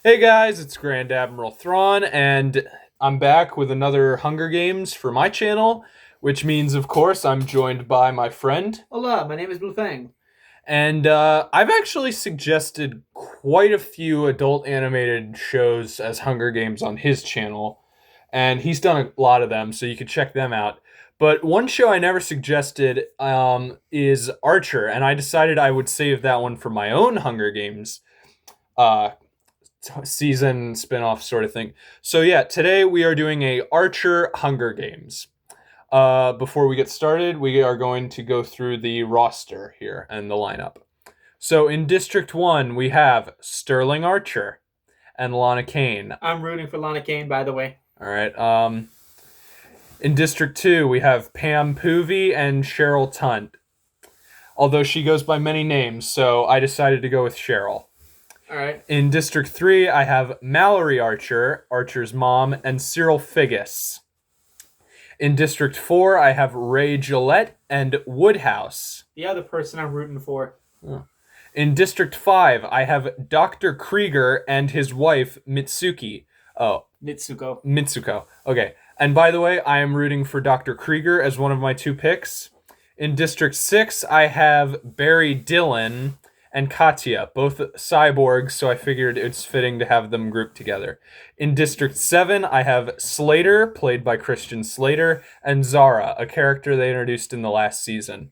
Hey guys, it's Grand Admiral Thrawn, and I'm back with another Hunger Games for my channel, which means, of course, I'm joined by my friend. Hola, my name is BlueFang. And I've actually suggested quite a few adult animated shows as Hunger Games on his channel, and he's done a lot of them, so you can check them out. But one show I never suggested is Archer, and I decided I would save that one for my own Hunger Games uh, season spin-off sort of thing. So yeah, today we are doing a Archer Hunger Games. Before we get started, we are going to go through the roster here and the lineup. So in District 1, we have Sterling Archer and Lana Kane. I'm rooting for Lana Kane, by the way. All right. In District 2, we have Pam Poovey and Cherryl Tunt. Although she goes by many names, so I decided to go with Cherryl. All right. In District 3, I have Malory Archer, Archer's mom, and Cyril Figgis. In District 4, I have Ray Gillette and Woodhouse. The other person I'm rooting for. Oh. In District 5, I have Dr. Krieger and his wife, Mitsuko. Mitsuko. Okay. And by the way, I am rooting for Dr. Krieger as one of my two picks. In District 6, I have Barry Dillon and Katya, both cyborgs, so I figured it's fitting to have them grouped together. In District 7, I have Slater, played by Christian Slater, and Zara, a character they introduced in the last season.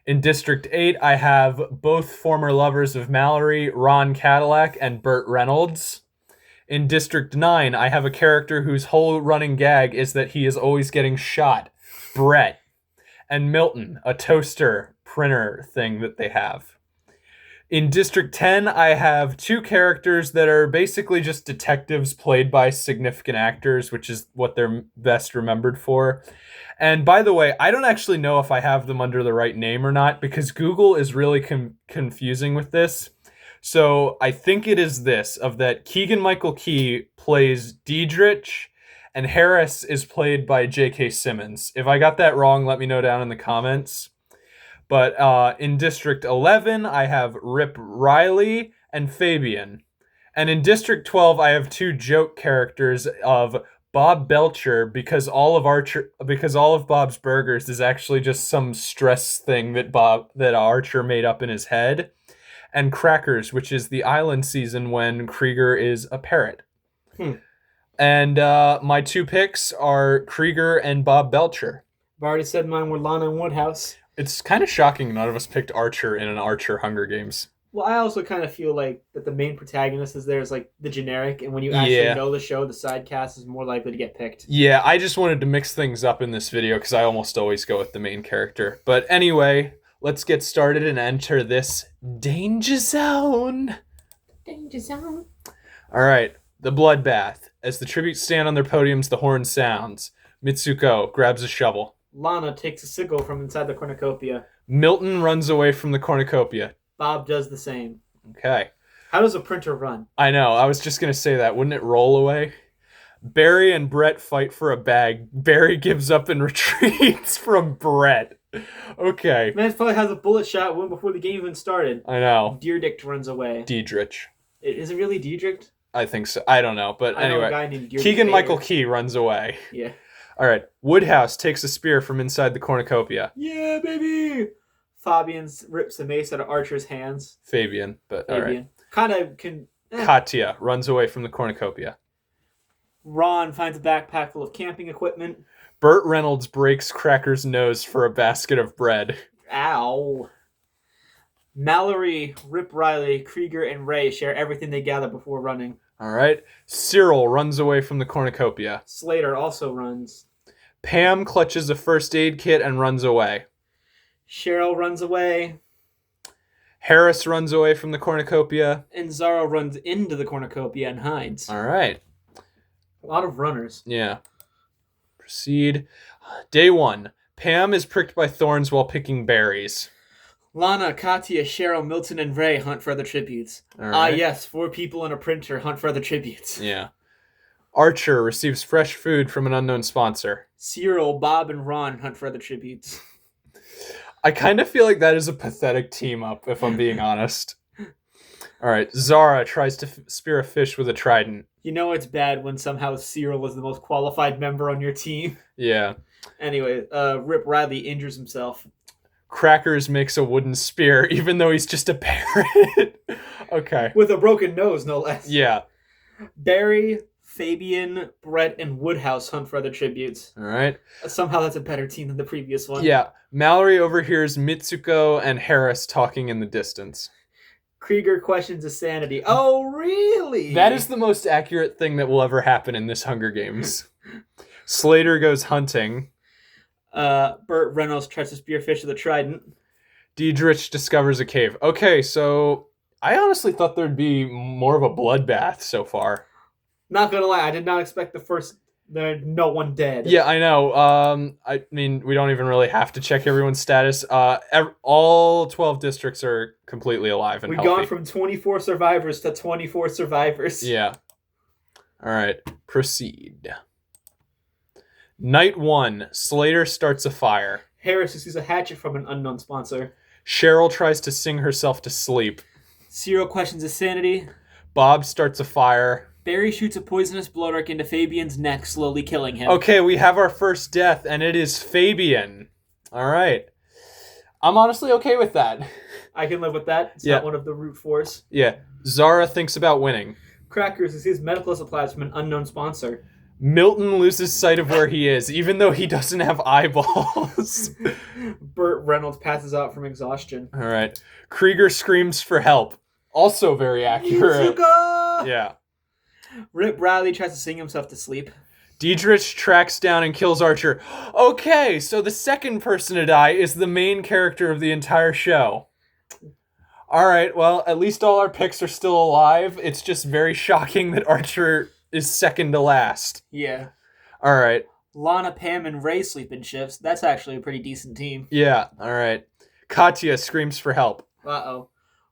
In District 8, I have both former lovers of Malory, Ron Cadillac, and Burt Reynolds. In District 9, I have a character whose whole running gag is that he is always getting shot, Brett. And Milton, a toaster printer thing that they have. In District 10, I have two characters that are basically just detectives played by significant actors, which is what they're best remembered for. And by the way, I don't actually know if I have them under the right name or not, because Google is really confusing with this. So I think it is this, of that Keegan-Michael Key plays Diedrich, and Harris is played by J.K. Simmons. If I got that wrong, let me know down in the comments. But in District 11, I have Rip Riley and Fabian. And in District 12, I have two joke characters of Bob Belcher, because all of Bob's Burgers is actually just some stress thing that Archer made up in his head, and Crackers, which is the island season when Krieger is a parrot. And my two picks are Krieger and Bob Belcher. I've already said mine were Lana and Woodhouse. It's kind of shocking none of us picked Archer in an Archer Hunger Games. Well, I also kind of feel like that the main protagonist is there is like the generic, and when you actually know the show, the side cast is more likely to get picked. Yeah, I just wanted to mix things up in this video because I almost always go with the main character. But anyway, let's get started and enter this danger zone. Danger zone. All right, the bloodbath. As the tributes stand on their podiums, the horn sounds. Mitsuko grabs a shovel. Lana takes a sickle from inside the cornucopia. Milton runs away from the cornucopia. Bob does the same. Okay. How does a printer run? I know, I was just going to say that. Wouldn't it roll away? Barry and Brett fight for a bag. Barry gives up and retreats from Brett. Okay. Man probably has a bullet shot one before the game even started. I know. Diedrich runs away. Diedrich. Is it really Diedrich? I think so. I don't know. But anyway. I know a guy named Diedrich. Keegan-Michael Key runs away. Yeah. All right. Woodhouse takes a spear from inside the cornucopia. Yeah, baby! Fabian rips the mace out of Archer's hands. Fabian, but all right. Kind of can... Katya runs away from the cornucopia. Ron finds a backpack full of camping equipment. Burt Reynolds breaks Cracker's nose for a basket of bread. Ow. Malory, Rip Riley, Krieger, and Ray share everything they gather before running. All right. Cyril runs away from the cornucopia. Slater also runs. Pam clutches a first aid kit and runs away. Cherryl runs away. Harris runs away from the cornucopia. And Zara runs into the cornucopia and hides. All right. A lot of runners. Yeah. Proceed. Day 1. Pam is pricked by thorns while picking berries. Lana, Katya, Cherryl, Milton, and Ray hunt for other tributes. Right. Yes, 4 people and a printer hunt for other tributes. Yeah. Archer receives fresh food from an unknown sponsor. Cyril, Bob, and Ron hunt for other tributes. I kind of feel like that is a pathetic team up, if I'm being honest. All All right, Zara tries to spear a fish with a trident. You know it's bad when somehow Cyril is the most qualified member on your team. Yeah. Anyway, Rip Riley injures himself. Crackers makes a wooden spear, even though he's just a parrot. Okay. With a broken nose, no less. Yeah. Barry, Fabian, Brett, and Woodhouse hunt for other tributes. All right. Somehow that's a better team than the previous one. Yeah. Malory overhears Mitsuko and Harris talking in the distance. Krieger questions his sanity. Oh, really? That is the most accurate thing that will ever happen in this Hunger Games. Slater goes hunting. Burt Reynolds tries to spearfish with a trident. Diedrich discovers a cave. Okay, so I honestly thought there'd be more of a bloodbath so far. Not gonna lie, I did not expect no one dead. Yeah, I know. I mean, we don't even really have to check everyone's status. All 12 districts are completely alive and healthy. We've gone from 24 survivors to 24 survivors. Yeah. All right, proceed. Night 1, Slater starts a fire. Harris receives a hatchet from an unknown sponsor. Cheryl tries to sing herself to sleep. Cyril questions his sanity. Bob starts a fire. Barry shoots a poisonous blow dart into Fabian's neck, slowly killing him. Okay, we have our first death, and it is Fabian. All right. I'm honestly okay with that. I can live with that. It's not one of the root fours. Yeah. Zara thinks about winning. Crackers receives medical supplies from an unknown sponsor. Milton loses sight of where he is, even though he doesn't have eyeballs. Burt Reynolds passes out from exhaustion. All right. Krieger screams for help. Also very accurate. Mitsuko! Yeah. Rip Riley tries to sing himself to sleep. Diedrich tracks down and kills Archer. Okay, so the second person to die is the main character of the entire show. All right, well, at least all our picks are still alive. It's just very shocking that Archer is second to last. Yeah. All right. Lana, Pam, and Ray sleep in shifts. That's actually a pretty decent team. Yeah, all right. Katya screams for help. Uh-oh.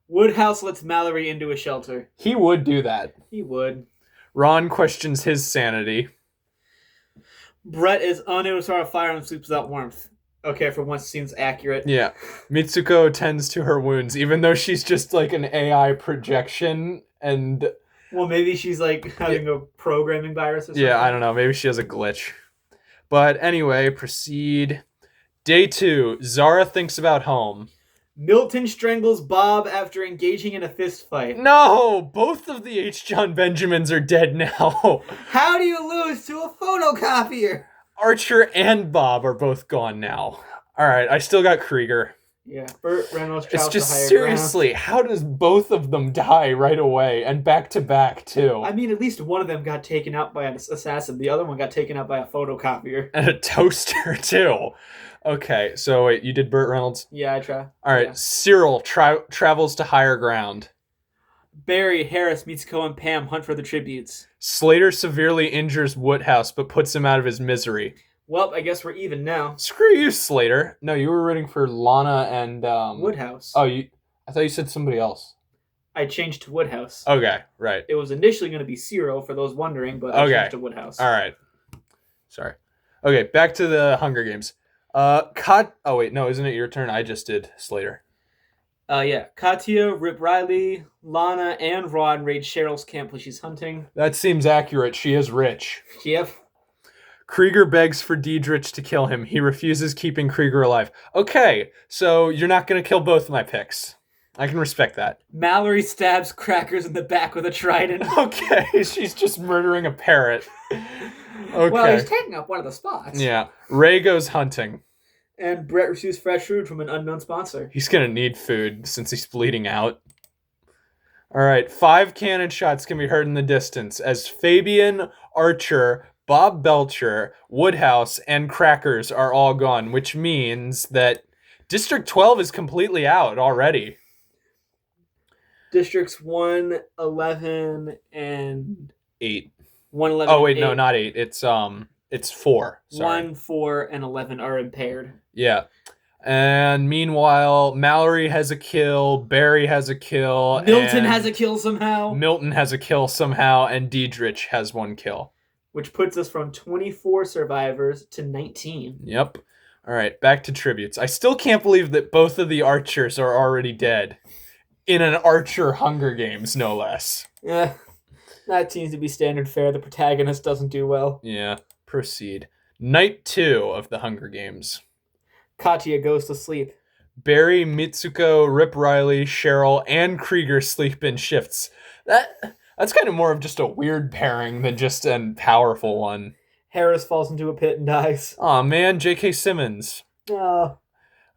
Woodhouse lets Malory into a shelter. He would do that. He would. Ron questions his sanity. Brett is unable to start a fire and sleeps without warmth. Okay, for once, seems accurate. Yeah. Mitsuko tends to her wounds, even though she's just like an AI projection and... Well, maybe she's like having a programming virus or something. Yeah, I don't know. Maybe she has a glitch. But anyway, proceed. Day 2, Zara thinks about home. Milton strangles Bob after engaging in a fist fight. No! Both of the H. John Benjamins are dead now. How do you lose to a photocopier? Archer and Bob are both gone now. Alright, I still got Krieger. Yeah, Burt Reynolds It's just seriously, how does both of them die right away and back to back too? I mean, at least one of them got taken out by an assassin. The other one got taken out by a photocopier. And a toaster too. Okay, so wait, you did Burt Reynolds? Yeah, I try. Alright, yeah. Cyril travels to higher ground. Barry, Harris, Mitsuko, and Pam hunt for the tributes. Slater severely injures Woodhouse, but puts him out of his misery. Well, I guess we're even now. Screw you, Slater. No, you were rooting for Lana and... Woodhouse. Oh, I thought you said somebody else. I changed to Woodhouse. Okay, right. It was initially going to be Cyril, for those wondering, but I changed to Woodhouse. All right. Sorry. Okay, back to the Hunger Games. Oh, wait, no, isn't it your turn? I just did Slater. Yeah. Katya, Rip Riley, Lana, and Ron raid Cheryl's camp when she's hunting. That seems accurate. She is rich. Yep. Krieger begs for Diedrich to kill him. He refuses, keeping Krieger alive. Okay, so you're not going to kill both my picks. I can respect that. Malory stabs Crackers in the back with a trident. Okay, she's just murdering a parrot. Okay. Well, he's taking up one of the spots. Yeah. Ray goes hunting. And Brett receives fresh food from an unknown sponsor. He's going to need food since he's bleeding out. All right, 5 cannon shots can be heard in the distance as Fabian, Archer, Bob Belcher, Woodhouse, and Crackers are all gone, which means that District 12 is completely out already. Districts 1, 11, and... 8. 1, 11, oh, wait, 8. No, not 8. It's 4. Sorry. 1, 4, and 11 are impaired. Yeah. And meanwhile, Malory has a kill, Barry has a kill. Milton has a kill somehow. Milton has a kill somehow, and Diedrich has 1 kill. Which puts us from 24 survivors to 19. Yep. All right, back to tributes. I still can't believe that both of the archers are already dead. in an Archer Hunger Games, no less. Yeah, that seems to be standard fare. The protagonist doesn't do well. Yeah, proceed. Night 2 of the Hunger Games. Katya goes to sleep. Barry, Mitsuko, Rip Riley, Cherryl, and Krieger sleep in shifts. That's kind of more of just a weird pairing than just a powerful one. Harris falls into a pit and dies. Aw, man, J.K. Simmons. Oh.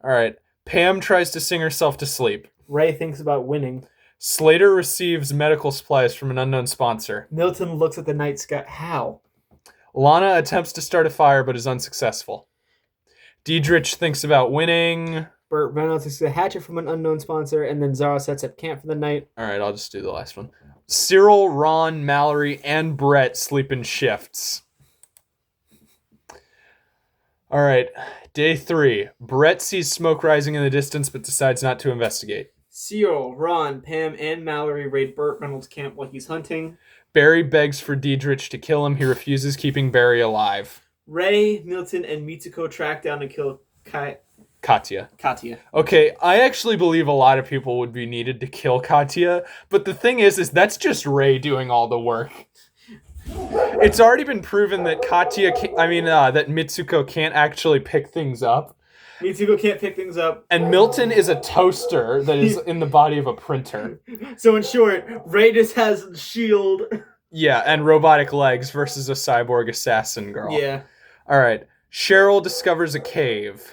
Alright, Pam tries to sing herself to sleep. Ray thinks about winning. Slater receives medical supplies from an unknown sponsor. Milton looks at the night sky. How? Lana attempts to start a fire but is unsuccessful. Diedrich thinks about winning. Burt Reynolds takes a hatchet from an unknown sponsor, and then Zara sets up camp for the night. Alright, I'll just do the last one. Cyril, Ron, Malory, and Brett sleep in shifts. Alright, day 3. Brett sees smoke rising in the distance but decides not to investigate. Cyril, Ron, Pam, and Malory raid Burt Reynolds' camp while he's hunting. Barry begs for Diedrich to kill him. He refuses, keeping Barry alive. Ray, Milton, and Mitsuko track down and kill Katya. Okay, I actually believe a lot of people would be needed to kill Katya, but the thing is that's just Ray doing all the work. It's already been proven that that Mitsuko can't actually pick things up. Mitsuko can't pick things up. And Milton is a toaster that is in the body of a printer. So in short, Ray just has a shield. Yeah, and robotic legs versus a cyborg assassin girl. Yeah. Alright, Cherryl discovers a cave.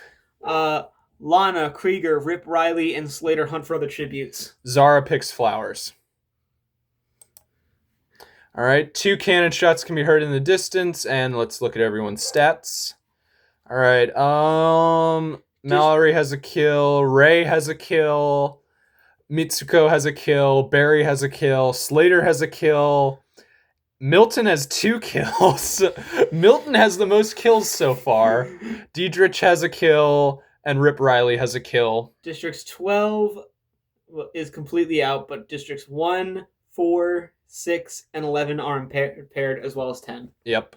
Lana, Krieger, Rip Riley, and Slater hunt for other tributes. Zara picks flowers. Alright, 2 cannon shots can be heard in the distance, and let's look at everyone's stats. Alright, Malory has a kill, Ray has a kill, Mitsuko has a kill, Barry has a kill, Slater has a kill, Milton has 2 kills. Milton has the most kills so far. Diedrich has a kill, and Rip Riley has a kill. Districts 12 is completely out, but districts 1, 4, 6, and 11 are impaired, as well as 10. Yep.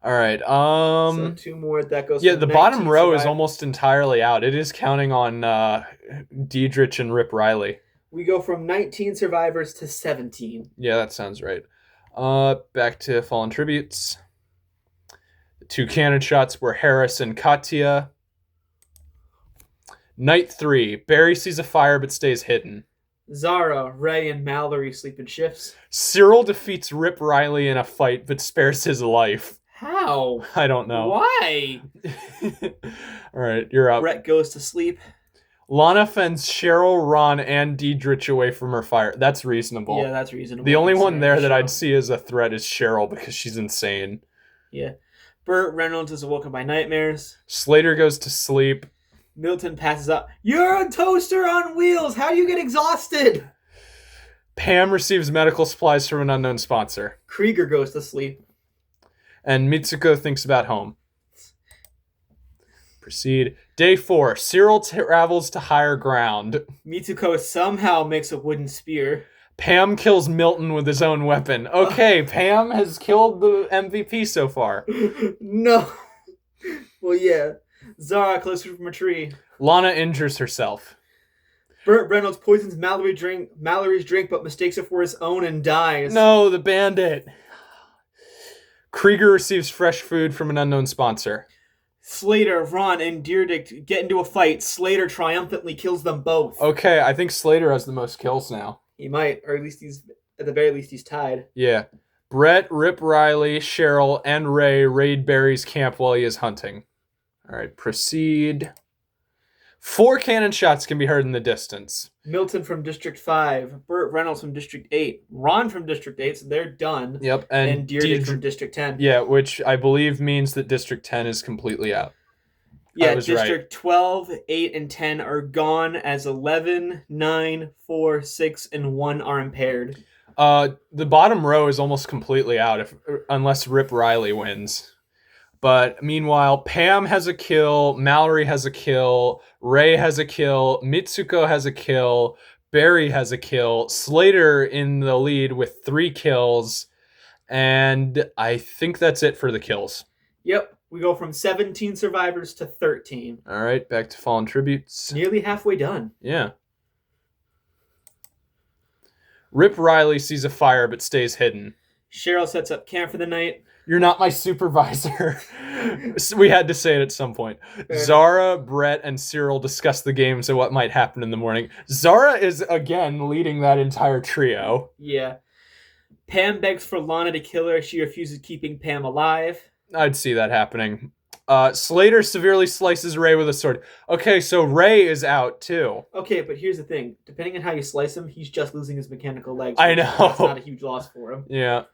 All right. So 2 more. That goes. Yeah, the bottom row is almost entirely out. It is counting on Diedrich and Rip Riley. We go from 19 survivors to 17. Yeah, that sounds right. Back to fallen tributes. The 2 cannon shots were Harris and Katya. Night 3. Barry sees a fire but stays hidden. Zara, Ray, and Malory sleep in shifts. Cyril defeats Rip Riley in a fight but spares his life. How? I don't know. Why? All right, you're up. Brett goes to sleep. Lana fends Cherryl, Ron, and Diedrich away from her fire. That's reasonable. Yeah, that's reasonable. The only one there that I'd see as a threat is Cherryl because she's insane. Yeah. Burt Reynolds is awoken by nightmares. Slater goes to sleep. Milton passes out. You're a toaster on wheels. How do you get exhausted? Pam receives medical supplies from an unknown sponsor. Krieger goes to sleep. And Mitsuko thinks about home. Proceed. Day 4. Cyril travels to higher ground. Mitsuko somehow makes a wooden spear. Pam kills Milton with his own weapon. Okay, Pam has killed the MVP so far. No. Well, yeah. Zara closer from a tree. Lana injures herself. Burt Reynolds poisons Malory's drink, but mistakes it for his own and dies. No, the bandit. Krieger receives fresh food from an unknown sponsor. Slater, Ron, and Diedrich get into a fight. Slater triumphantly kills them both. Okay, I think Slater has the most kills now. He might, or at the very least he's tied. Yeah. Brett, Rip Riley, Cherryl, and Ray raid Barry's camp while he is hunting. All right, proceed. 4 cannon shots can be heard in the distance. Milton from District 5, Burt Reynolds from District 8, Ron from District 8, so they're done. Yep, and Diedrich from District 10. Yeah, which I believe means that District 10 is completely out. Yeah, District 12, 8, and 10 are gone, as 11, 9, 4, 6, and 1 are impaired. The bottom row is almost completely out unless Rip Riley wins. But meanwhile, Pam has a kill, Malory has a kill, Ray has a kill, Mitsuko has a kill, Barry has a kill, Slater in the lead with 3 kills, and I think that's it for the kills. Yep, we go from 17 survivors to 13. All right, back to Fallen Tributes. Nearly halfway done. Yeah. Rip Riley sees a fire but stays hidden. Cherryl sets up camp for the night. You're not my supervisor. We had to say it at some point. Zara, Brett, and Cyril discuss the games and what might happen in the morning. Zara is, again, leading that entire trio. Yeah. Pam begs for Lana to kill her. She refuses, keeping Pam alive. I'd see that happening. Slater severely slices Ray with a sword. Okay, so Ray is out, too. Okay, but here's the thing. Depending on how you slice him, he's just losing his mechanical legs. I know. That's not a huge loss for him. Yeah.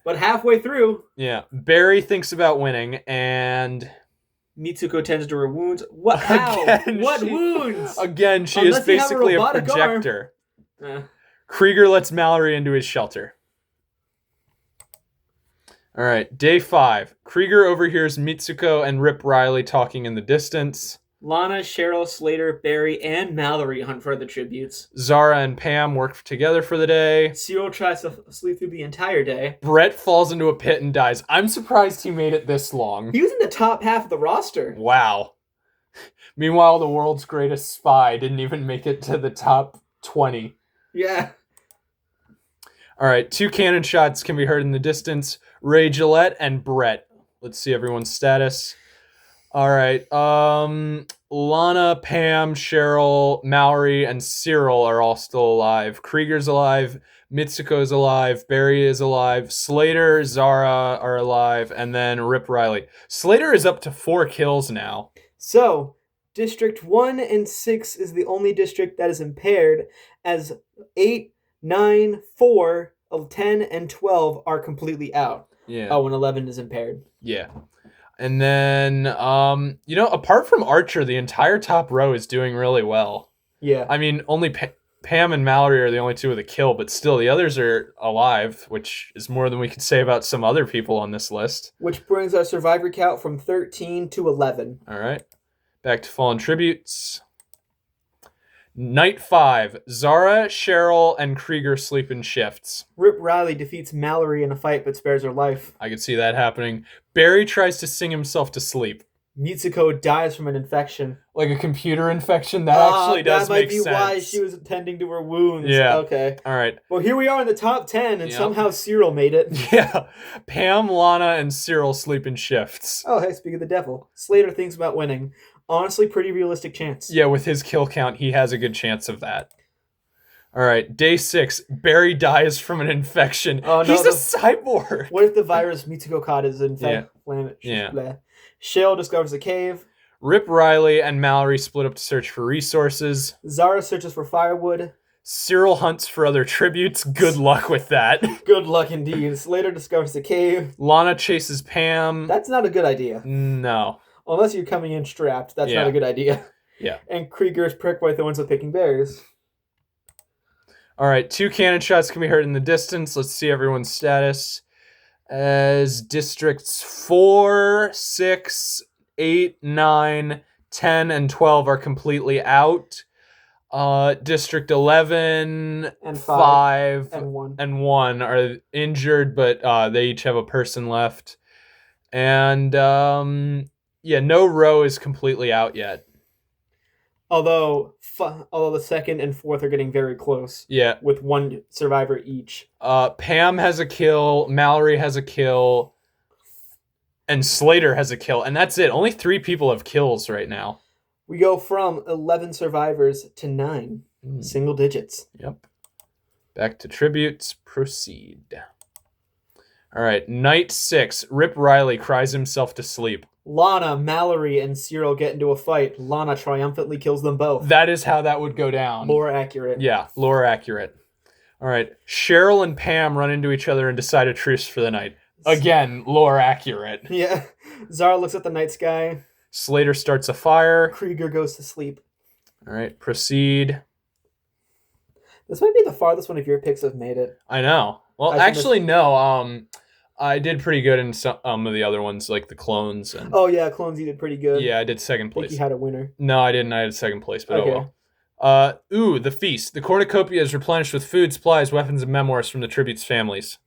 But halfway through... Yeah. Barry thinks about winning, and... Mitsuko tends to her wounds. What? How? What wounds? Again, she is basically a projector. Krieger lets Malory into his shelter. All right, day 5. Krieger overhears Mitsuko and Rip Riley talking in the distance. Lana, Cherryl, Slater, Barry, and Malory hunt for the tributes. Zara and Pam work together for the day. Cyril tries to sleep through the entire day. Brett falls into a pit and dies. I'm surprised he made it this long. He was in the top half of the roster. Wow. Meanwhile, the world's greatest spy didn't even make it to the top 20. Yeah. All right, 2 cannon shots can be heard in the distance. Ray Gillette and Brett. Let's see everyone's status. All right, Lana, Pam, Cherryl, Malory, and Cyril are all still alive. Krieger's alive. Mitsuko's alive. Barry is alive. Slater, Zara are alive. And then Rip Riley. Slater is up to 4 kills now. So, District 1 and 6 is the only district that is impaired, as 8, 9, 4, 10, and 12 are completely out. Yeah. Oh, and 11 is impaired. Yeah. And then, apart from Archer, the entire top row is doing really well. Yeah. I mean, only Pam and Malory are the only 2 with a kill, but still, the others are alive, which is more than we could say about some other people on this list. Which brings our survivor count from 13 to 11. All right. Back to Fallen Tributes. Night 5. Zara, Cherryl, and Krieger sleep in shifts. Rip Riley defeats Malory in a fight but spares her life. I could see that happening. Barry tries to sing himself to sleep. Mitsuko dies from an infection. Like a computer infection? That actually does make sense. That might be why she was tending to her wounds. Yeah. Okay. All right. Well, here we are in the top 10, and somehow Cyril made it. Yeah. Pam, Lana, and Cyril sleep in shifts. Oh, hey, speak of the devil. Slater thinks about winning. Honestly, pretty realistic chance. Yeah, with his kill count, he has a good chance of that. All right, day 6. Barry dies from an infection. Oh, no, he's a cyborg. What if the virus Mitsuko caught is infected? Yeah. Cherryl discovers a cave. Rip Riley and Malory split up to search for resources. Zara searches for firewood. Cyril hunts for other tributes. Good luck with that. Good luck indeed. Slater discovers a cave. Lana chases Pam. That's not a good idea. No. Unless you're coming in strapped, that's not a good idea. Yeah. And Krieger is pricked by thorns with picking berries. All right, 2 cannon shots can be heard in the distance. Let's see everyone's status. As districts 4, 6, 8, 9, 10, and 12 are completely out. District 11, and 5, and 1 are injured, but they each have a person left. And no row is completely out yet. Although the 2nd and 4th are getting very close. Yeah. With 1 survivor each. Pam has a kill, Malory has a kill, and Slater has a kill. And that's it. Only 3 people have kills right now. We go from 11 survivors to 9. Single digits. Yep. Back to tributes. Proceed. All right. Night 6. Rip Riley cries himself to sleep. Lana, Malory, and Cyril get into a fight. Lana triumphantly kills them both. That is how that would go down. Lore accurate. Yeah, lore accurate. All right. Cherryl and Pam run into each other and decide a truce for the night. Again, lore accurate. Yeah. Zara looks at the night sky. Slater starts a fire. Krieger goes to sleep. All right, proceed. This might be the farthest one of your picks have made it. I know. Well, actually, no. I did pretty good in some of the other ones, like the clones. And... Oh, yeah, clones, you did pretty good. Yeah, I did 2nd place. I think you had a winner. No, I didn't. I had 2nd place, but okay. Oh well. The feast. The cornucopia is replenished with food, supplies, weapons, and memoirs from the tributes' families.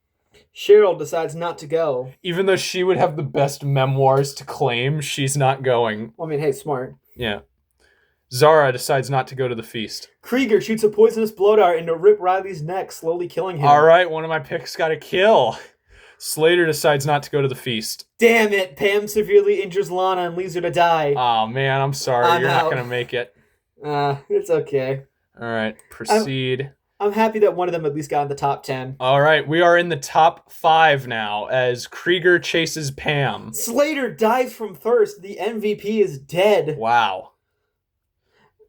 Cherryl decides not to go. Even though she would have the best memoirs to claim, she's not going. Well, I mean, hey, smart. Yeah. Zara decides not to go to the feast. Krieger shoots a poisonous blow dart into Rip Riley's neck, slowly killing him. All right, one of my picks got a kill. Slater decides not to go to the feast. Damn it, Pam severely injures Lana and leaves her to die. Oh, man, I'm sorry. You're not going to make it. It's okay. All right, proceed. I'm happy that one of them at least got in the top 10. All right, we are in the top 5 now as Krieger chases Pam. Slater dies from thirst. The MVP is dead. Wow.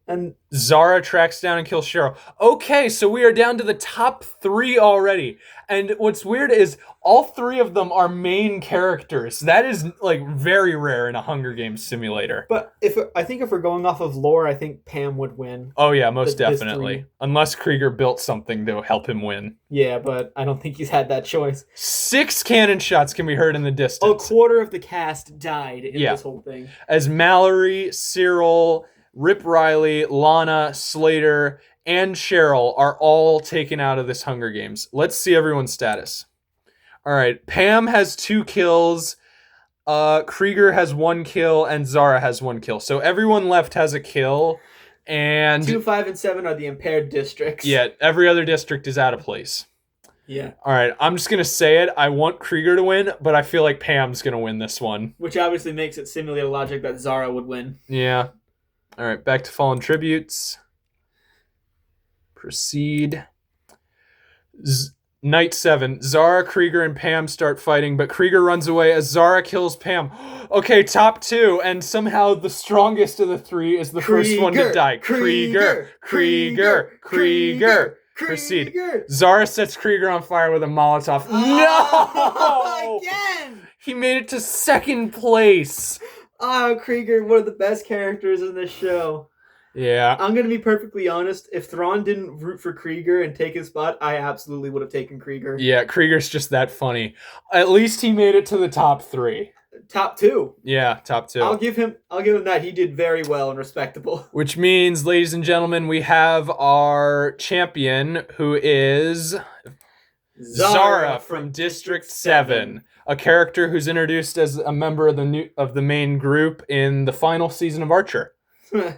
And Zara tracks down and kills Cherryl. Okay, so we are down to the top 3 already. And what's weird is all 3 of them are main characters. That is like very rare in a Hunger Games simulator. But I think if we're going off of lore, I think Pam would win. Oh yeah, most definitely. Unless Krieger built something to help him win. Yeah, but I don't think he's had that choice. 6 cannon shots can be heard in the distance. A quarter of the cast died in this whole thing. As Malory, Cyril, Rip Riley, Lana, Slater, and Cherryl are all taken out of this Hunger Games. Let's see everyone's status. All right, Pam has 2 kills, Krieger has 1 kill, and Zara has 1 kill. So everyone left has a kill, and 2, 5, and 7 are the impaired districts. Yeah, every other district is out of place. Yeah. All right, I'm just going to say it. I want Krieger to win, but I feel like Pam's going to win this one. Which obviously makes it simulated logic that Zara would win. Yeah. All right, back to Fallen Tributes. Proceed. Night 7. Zara, Krieger, and Pam start fighting, but Krieger runs away as Zara kills Pam. Okay, top 2, and somehow the strongest of the 3 is the first one to die. Krieger. Proceed. Zara sets Krieger on fire with a Molotov. No! Again! He made it to 2nd place. Oh, Krieger, one of the best characters in this show. Yeah. I'm going to be perfectly honest. If Thrawn didn't root for Krieger and take his spot, I absolutely would have taken Krieger. Yeah, Krieger's just that funny. At least he made it to the top 3. Top 2. Yeah, top 2. I'll give him that. He did very well and respectable. Which means, ladies and gentlemen, we have our champion, who is Zara from District 7. A character who's introduced as a member of the main group in the final season of Archer. All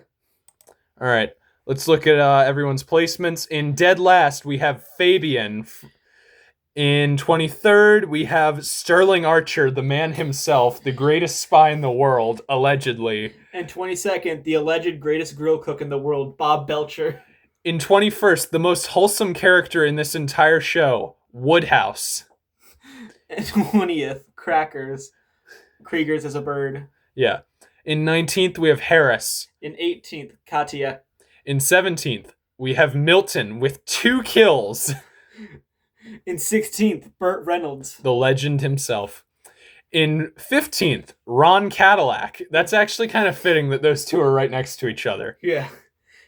right, let's look at everyone's placements. In dead last, we have Fabian. In 23rd, we have Sterling Archer, the man himself, the greatest spy in the world, allegedly. And 22nd, the alleged greatest grill cook in the world, Bob Belcher. In 21st, the most wholesome character in this entire show, Woodhouse. And 20th, Crackers. Krieger's as a bird. Yeah. In 19th, we have Harris. In 18th, Katya. In 17th, we have Milton with 2 kills. In 16th, Burt Reynolds. The legend himself. In 15th, Ron Cadillac. That's actually kind of fitting that those 2 are right next to each other. Yeah.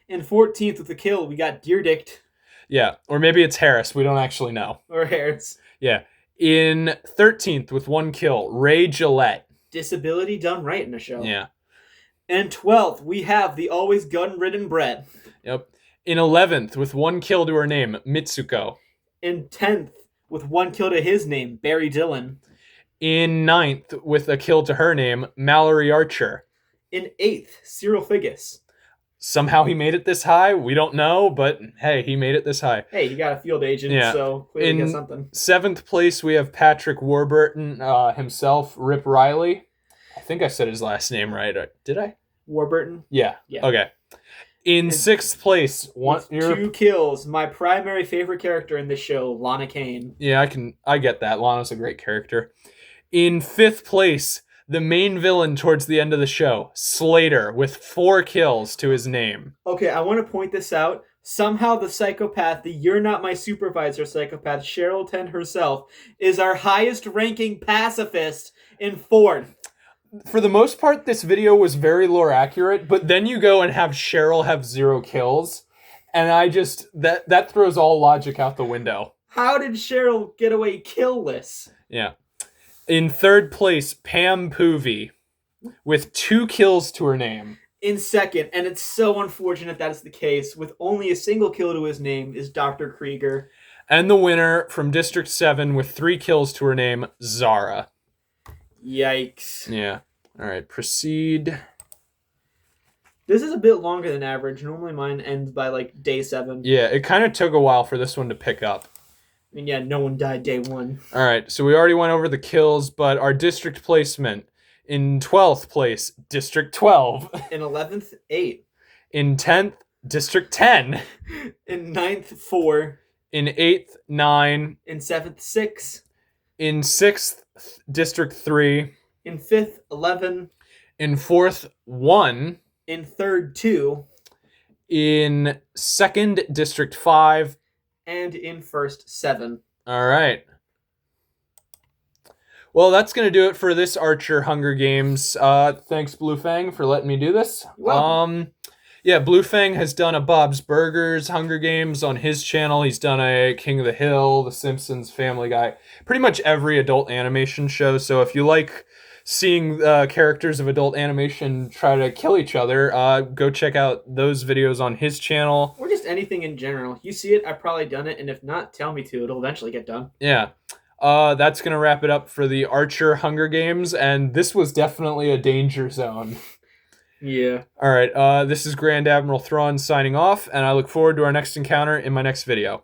In 14th with the kill, we got Diedrich. Yeah, or maybe it's Harris. We don't actually know. Or Harris. Yeah. In 13th with 1 kill, Ray Gillette. Disability done right in the show. Yeah. And 12th, we have the always gun-ridden Brett. Yep. In 11th with 1 kill to her name, Mitsuko. In 10th, with 1 kill to his name, Barry Dillon. In 9th, with a kill to her name, Malory Archer. In 8th, Cyril Figgis. Somehow he made it this high. We don't know, but hey, he made it this high. Hey, he got a field agent, so clearly he got something. 7th place, we have Patrick Warburton himself, Rip Riley. I think I said his last name right. Did I? Warburton? Yeah. Okay. In 6th place, with 2 kills, my primary favorite character in this show, Lana Kane. Yeah, I get that. Lana's a great character. In 5th place, the main villain towards the end of the show, Slater, with 4 kills to his name. Okay, I want to point this out. Somehow the psychopath, the You're Not My Supervisor psychopath, Cherryl herself, is our highest ranking pacifist in 4th. For the most part, this video was very lore accurate, but then you go and have Cherryl have 0 kills, and I just, that throws all logic out the window. How did Cherryl get away killless? Yeah. In 3rd place, Pam Poovey, with 2 kills to her name. In 2nd, and it's so unfortunate that is the case, with only a single kill to his name, is Dr. Krieger. And the winner from District 7 with 3 kills to her name, Zara. Yikes. Yeah. All right, proceed. This is a bit longer than average. Normally mine ends by like day 7. Yeah, it kind of took a while for this one to pick up. I mean, yeah, no one died day 1. All right, so we already went over the kills, but our district placement. In 12th place, District 12. In 11th, 8. In 10th, District 10. In 9th, 4. In 8th, 9. In 7th, 6. In 6th, District 3. In 5th, 11. In 4th, 1. In 3rd, 2. In 2nd, District 5. And in 1st, 7. All right. Well, that's going to do it for this Archer Hunger Games. Thanks, BlueFang, for letting me do this. Yeah, BlueFang has done a Bob's Burgers Hunger Games on his channel. He's done a King of the Hill, The Simpsons, Family Guy, pretty much every adult animation show. So if you like seeing characters of adult animation try to kill each other, go check out those videos on his channel. Or just anything in general. You see it, I've probably done it, and if not, tell me to. It'll eventually get done. Yeah. That's going to wrap it up for the Archer Hunger Games, and this was definitely a danger zone. Yeah. All right, this is Grand Admiral Thrawn signing off, and I look forward to our next encounter in my next video.